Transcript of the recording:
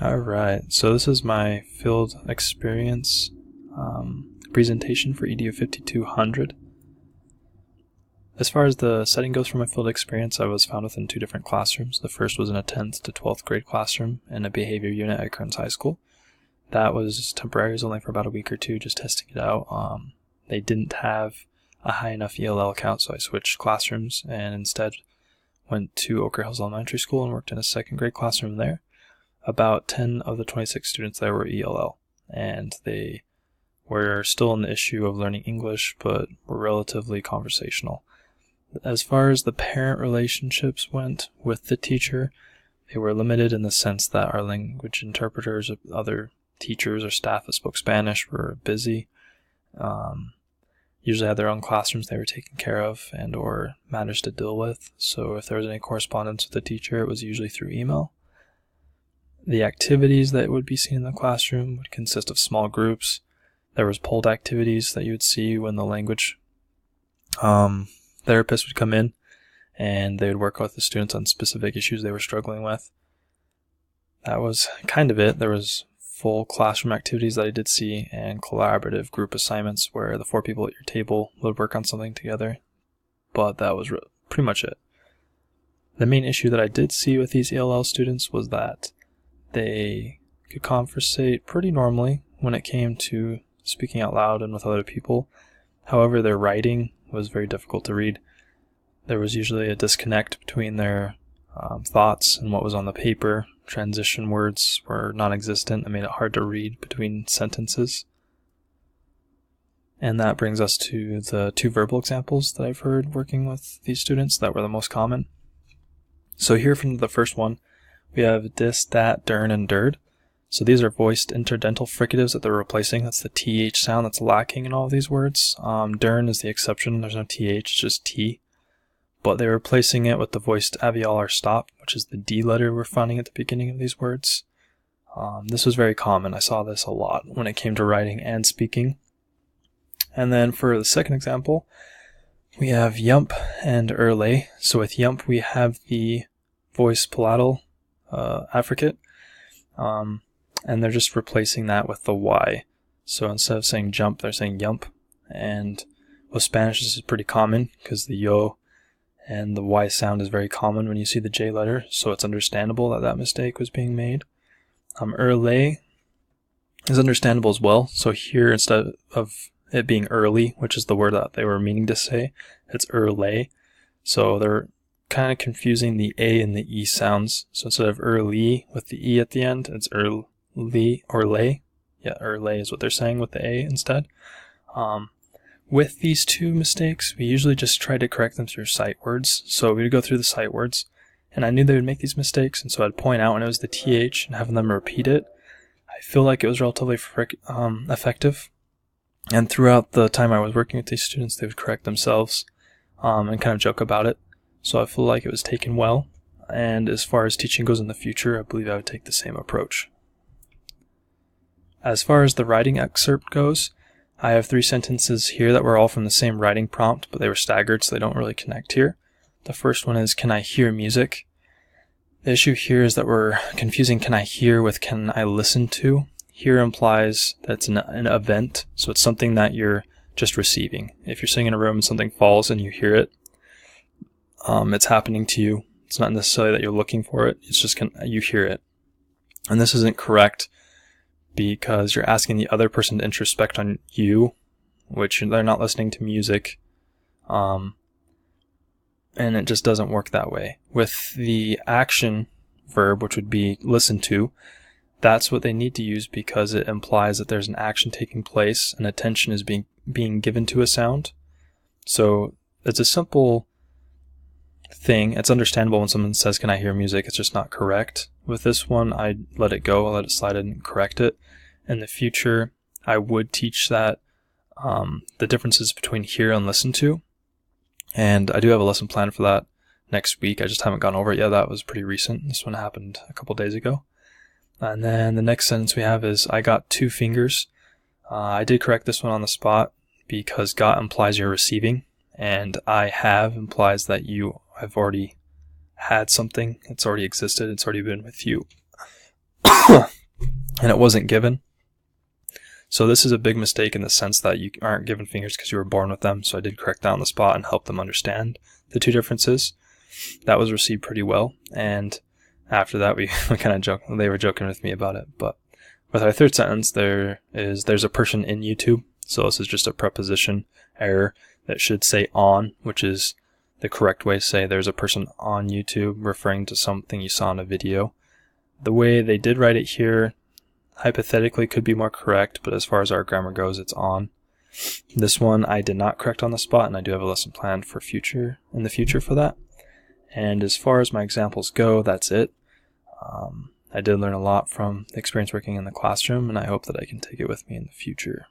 Alright, so this is my field experience presentation for EDU 5200. As far as the setting goes for my field experience, I was found within two different classrooms. The first was in a 10th to 12th grade classroom in a behavior unit at Kearns High School. That was temporary, it was only for about a week or two, just testing it out. They didn't have a high enough ELL count, so I switched classrooms and instead went to Oak Hills Elementary School and worked in a second grade classroom there. About 10 of the 26 students there were ELL, and they were still in the issue of learning English, but were relatively conversational. As far as the parent relationships went with the teacher, they were limited in the sense that our language interpreters, other teachers or staff that spoke Spanish were busy. Usually had their own classrooms they were taking care of and or matters to deal with. So if there was any correspondence with the teacher, it was usually through email. The activities that would be seen in the classroom would consist of small groups. There was pulled activities that you would see when the language therapist would come in and they would work with the students on specific issues they were struggling with. That was kind of it. There was full classroom activities that I did see and collaborative group assignments where the four people at your table would work on something together, but that was pretty much it. The main issue that I did see with these ELL students was that they could conversate pretty normally when it came to speaking out loud and with other people. However, their writing was very difficult to read. There was usually a disconnect between their thoughts and what was on the paper. Transition words were non-existent and made it hard to read between sentences. And that brings us to the two verbal examples that I've heard working with these students that were the most common. So here from the first one, we have dis, dat, dern, and derd. So these are voiced interdental fricatives that they're replacing. That's the TH sound that's lacking in all of these words. Dern is the exception. There's no TH, it's just T. But they're replacing it with the voiced alveolar stop, which is the D letter we're finding at the beginning of these words. This was very common. I saw this a lot when it came to writing and speaking. And then for the second example, we have yump and erle. So with yump, we have the voiced palatal affricate. And they're just replacing that with the Y. So instead of saying jump, they're saying yump. And with Spanish, this is pretty common because the yo and the Y sound is very common when you see the J letter. So it's understandable that that mistake was being made. Erle is understandable as well. So here, instead of it being early, which is the word that they were meaning to say, it's erle. So they're kind of confusing the A and the E sounds. So instead of early with the E at the end, it's early or lay. Yeah, erle is what they're saying with the A instead. With these two mistakes, we usually just try to correct them through sight words. So we would go through the sight words, and I knew they would make these mistakes, and so I'd point out when it was the TH and having them repeat it. I feel like it was relatively effective. And throughout the time I was working with these students, they would correct themselves and kind of joke about it. So I feel like it was taken well. And as far as teaching goes in the future, I believe I would take the same approach. As far as the writing excerpt goes, I have 3 sentences here that were all from the same writing prompt, but they were staggered, so they don't really connect here. The first one is, can I hear music? The issue here is that we're confusing can I hear with can I listen to. Here implies that it's an event, so it's something that you're just receiving. If you're sitting in a room and something falls and you hear it, it's happening to you. It's not necessarily that you're looking for it, it's just you hear it. And this isn't correct because you're asking the other person to introspect on you, which they're not listening to music, and it just doesn't work that way. With the action verb, which would be listen to, that's what they need to use because it implies that there's an action taking place and attention is being given to a sound. So it's a simple thing. It's understandable when someone says, can I hear music? It's just not correct. With this one, I let it go. I let it slide and correct it. In the future, I would teach that the differences between hear and listen to. And I do have a lesson plan for that next week. I just haven't gone over it yet. That was pretty recent. This one happened a couple days ago. And then the next sentence we have is, I got 2 fingers. I did correct this one on the spot because got implies you're receiving, and I have implies that you have already had something. It's already existed. It's already been with you. and it wasn't given. So this is a big mistake in the sense that you aren't given fingers because you were born with them. So I did correct that on the spot and help them understand the two differences. That was received pretty well, and after that we kind of joked. They were joking with me about it. But with our third sentence, there's a person in YouTube. So this is just a preposition error that should say on, which is the correct way to say there's a person on YouTube, referring to something you saw in a video. The way they did write it here hypothetically could be more correct, but as far as our grammar goes, it's on. This one I did not correct on the spot, and I do have a lesson planned for in the future for that. And as far as my examples go, that's it. I did learn a lot from the experience working in the classroom, and I hope that I can take it with me in the future.